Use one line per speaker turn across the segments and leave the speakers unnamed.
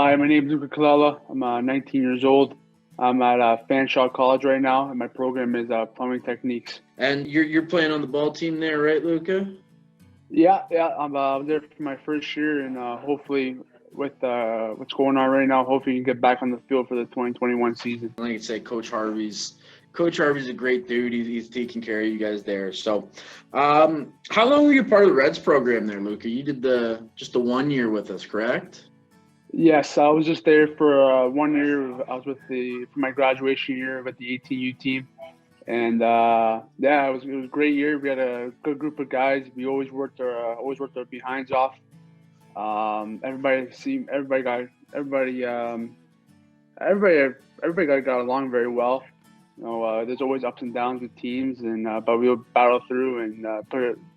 Hi, my name is Luca Colella. I'm 19 years old. I'm at Fanshawe College right now, and my program is plumbing techniques.
And you're playing on the ball team there, right, Luca?
Yeah. I'm there for my first year, and hopefully, with what's going on right now, hopefully, you can get back on the field for the 2021 season.
Like I said, Coach Harvey's a great dude. He's taking care of you guys there. So, how long were you part of the Reds program there, Luca? You did just the 1 year with us, correct?
Yes, I was just there for 1 year. I was for my graduation year with the 18U team, and yeah, it was a great year. We had a good group of guys. We always worked our behinds off. Everybody got along very well. There's always ups and downs with teams, and but we'll battle through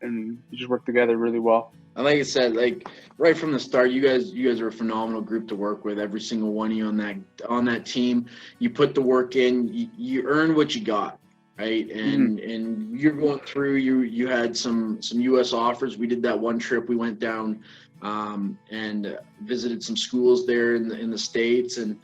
and we just work together really well.
And like I said, like right from the start, you guys are a phenomenal group to work with. Every single one of you on that team, you put the work in, you earn what you got, right? And you're going through. You had some U.S. offers. We did that one trip. We went down and visited some schools there in the States, and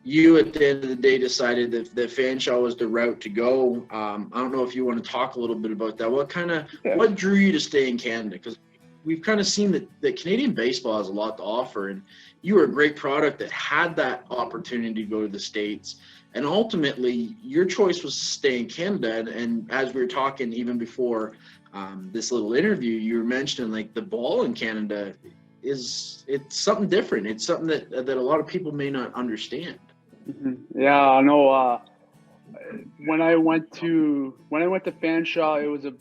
you at the end of the day decided that Fanshawe was the route to go. I don't know if you want to talk a little bit about that. What drew you to stay in Canada? Because we've kind of seen that Canadian baseball has a lot to offer, and you were a great product that had that opportunity to go to the States. And ultimately, your choice was to stay in Canada. And as we were talking even before this little interview, you were mentioning like the ball in Canada it's something different. It's something that a lot of people may not understand.
Yeah, I know. When I went to Fanshawe, it was a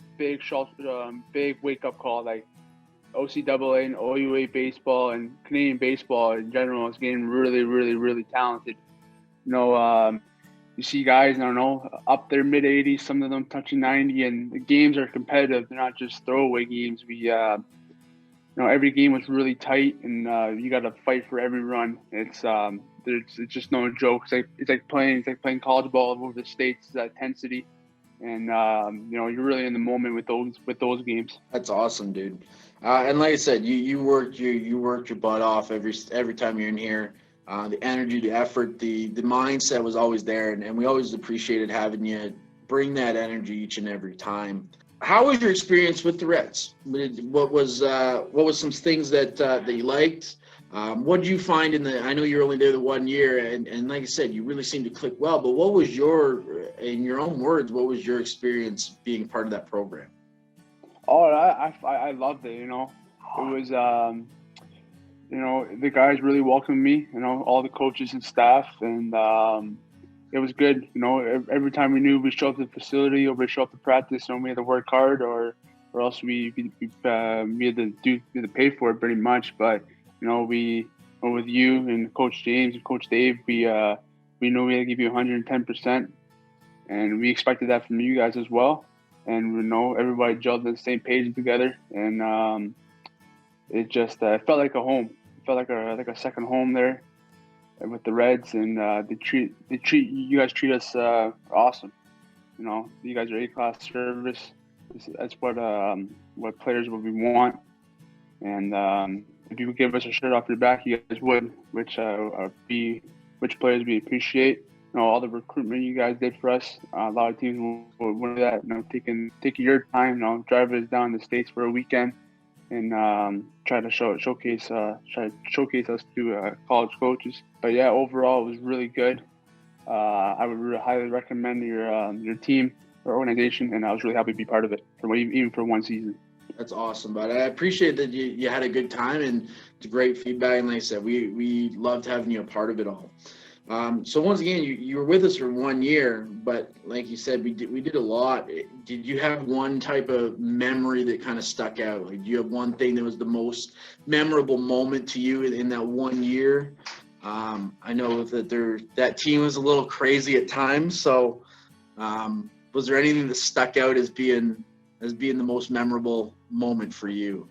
big wake up call. Like OCAA and OUA baseball and Canadian baseball in general is getting really, really, really talented. You see guys, I don't know, up there mid 80s, some of them touching 90, and the games are competitive. They're not just throwaway games. Every game was really tight, and you got to fight for every run. It's just no joke. It's like playing college ball over the States. That intensity, and you're really in the moment with those games.
That's awesome, dude. And like I said, you worked your butt off every time you're in here. The energy, the effort, the mindset was always there, and we always appreciated having you bring that energy each and every time. How was your experience with the Reds? What was some things that you liked? What did you find I know you're only there the 1 year, and like I said, you really seemed to click well. But what was in your own words, what was your experience being part of that program?
Oh, I loved it. It was the guys really welcomed me. All the coaches and staff, and it was good. Every time we knew we show up to the facility or we show up to practice, we had to work hard, or else we had to pay for it pretty much. But we with you and Coach James and Coach Dave, we knew we had to give you 110%, and we expected that from you guys as well. And everybody gelled on the same page together, and it just felt like a home. It felt like a second home there with the Reds, and you guys treat us awesome. You guys are A-class service. That's what players would we want, and if you would give us a shirt off your back, you guys would, which players we appreciate. All the recruitment you guys did for us. A lot of teams will do that. Taking your time, driving us down the States for a weekend, and try to showcase us to college coaches. But yeah, overall it was really good. I would really highly recommend your team or organization, and I was really happy to be part of it even for one season.
That's awesome, but I appreciate that you had a good time, and it's great feedback. And like I said, we loved having you a part of it all. So once again, you were with us for 1 year, but like you said, we did a lot. Did you have one type of memory that kind of stuck out? Like, do you have one thing that was the most memorable moment to you in that 1 year? I know that team was a little crazy at times. So was there anything that stuck out as being the most memorable moment for you?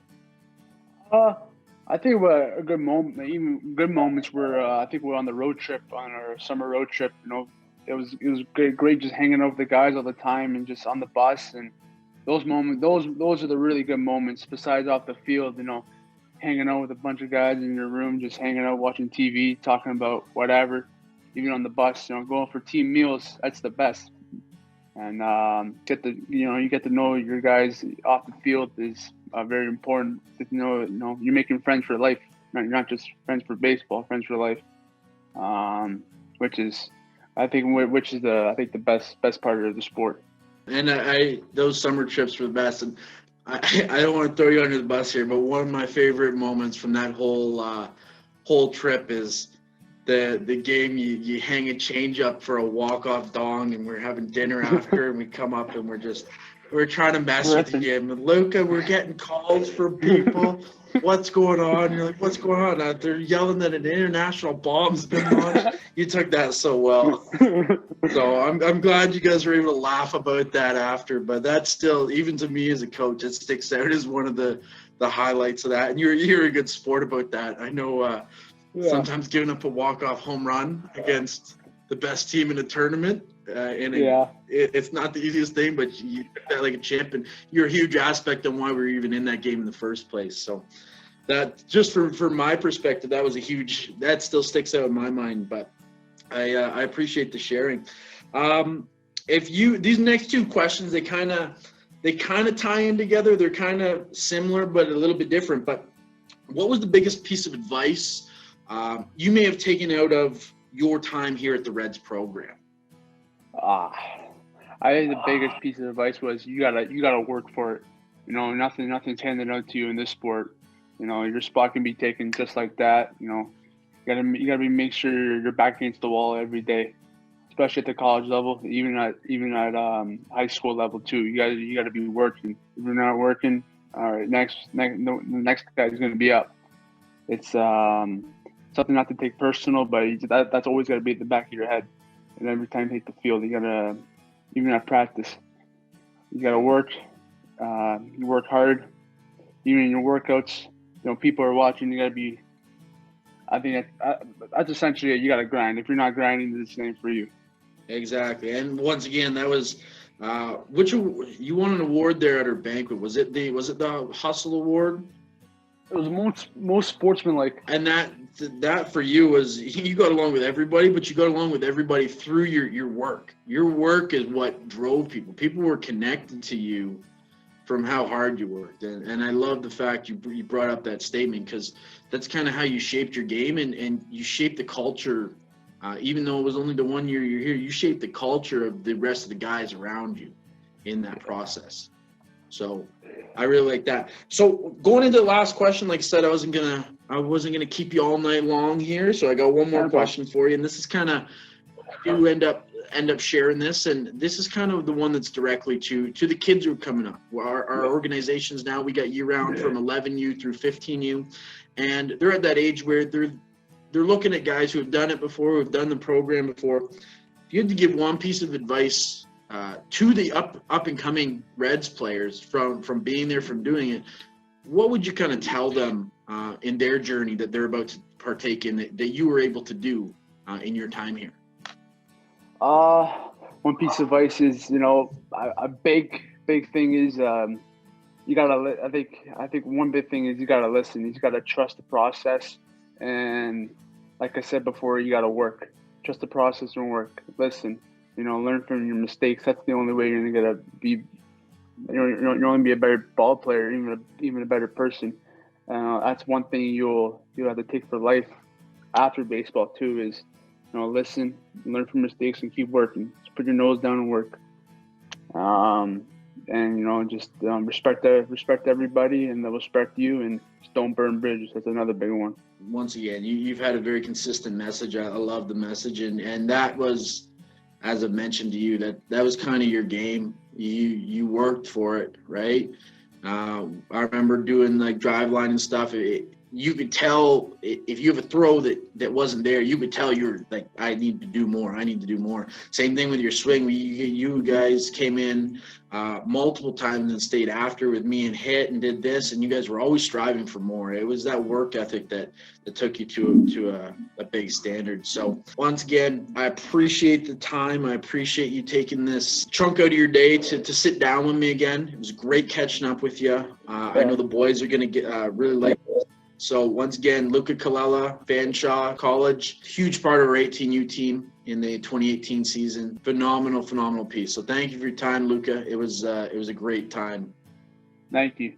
I think a good moment, even good moments were I think we were on the road trip, on our summer road trip. It was great just hanging out with the guys all the time and just on the bus, and those moments, those are the really good moments. Besides off the field, hanging out with a bunch of guys in your room, just hanging out, watching TV, talking about whatever, even on the bus, going for team meals. That's the best. And you get to know your guys off the field is very important. To know, you're making friends for life. You're not just friends for baseball, friends for life. Which is the best part of the sport.
And those summer trips were the best. And I don't want to throw you under the bus here, but one of my favorite moments from that whole trip is the game you hang a change up for a walk-off dong, and we're having dinner after, and we come up and we're trying to mess with the game. And Luca, we're getting calls from people. What's going on? You're like, what's going on? They're yelling that an international bomb's been launched. You took that so well. So I'm glad you guys were able to laugh about that after. But that's still, even to me as a coach, it sticks out as one of the highlights of that. And you're a good sport about that. I know sometimes giving up a walk-off home run against the best team in a tournament. It's not the easiest thing, but you did that like a champ, and you're a huge aspect on why we're even in that game in the first place. So that, just from my perspective, that still sticks out in my mind. But I appreciate the sharing. These next two questions, they kind of tie in together. They're kind of similar, but a little bit different. But what was the biggest piece of advice you may have taken out of your time here at the Reds program?
I think the biggest piece of advice was you gotta work for it. Nothing's handed out to you in this sport. Your spot can be taken just like that. You gotta make sure you're back against the wall every day, especially at the college level, even at high school level too. You gotta be working. If you're not working, all right, the next guy's gonna be up. It's something not to take personal, but that's always gotta be at the back of your head. And every time you hit the field, you gotta, even at practice, you gotta work. You work hard. Even in your workouts, people are watching. You gotta be. I think that's essentially it. You gotta grind. If you're not grinding, it's the same for you. Exactly.
And once again, that was you won an award there at our banquet. Was it the Hustle Award?
It was most sportsmanlike.
And that for you was, you got along with everybody, but you got along with everybody through your work. Your work is what drove people. People were connected to you from how hard you worked. And I love the fact you brought up that statement, because that's kind of how you shaped your game, and you shaped the culture. Even though it was only the 1 year you're here, you shaped the culture of the rest of the guys around you in that process. So I really like that. So going into the last question, like I said, I wasn't gonna keep you all night long here. So I got one more question for you, and this is kind of, you end up sharing this, and this is kind of the one that's directly to the kids who are coming up. Our organizations now, we got year-round from 11U through 15U, and they're at that age where they're looking at guys who have done it before, who have done the program before. If you had to give one piece of advice to the up and coming Reds players from being there, from doing it, what would you kind of tell them in their journey that they're about to partake in that you were able to do in your time here?
One piece of advice is, a big thing is you gotta. I think one big thing is you gotta listen. You gotta trust the process, and like I said before, you gotta work. Trust the process and work. Listen. Learn from your mistakes. That's the only way you're gonna be. You're only be a better ball player, even a better person. That's one thing you'll have to take for life after baseball too. Is listen, learn from mistakes, and keep working. Just put your nose down and work. And just respect everybody, and they'll respect you. And just don't burn bridges. That's another big one.
Once again, you've had a very consistent message. I love the message, and that was, as I mentioned to you, that was kind of your game. You worked for it, right? I remember doing like drive line and stuff. You could tell if you have a throw that wasn't there, you could tell you're like, I need to do more. Same thing with your swing. You guys came in multiple times and stayed after with me and hit and did this, and you guys were always striving for more. It was that work ethic that took you to a big standard. So once again, I appreciate the time. I appreciate you taking this chunk out of your day to sit down with me again. It was great catching up with you. I know the boys are going to get really like So once again, Luca Colella, Fanshawe College, huge part of our 18U team in the 2018 season. Phenomenal piece. So thank you for your time, Luca. It was a great time.
Thank you.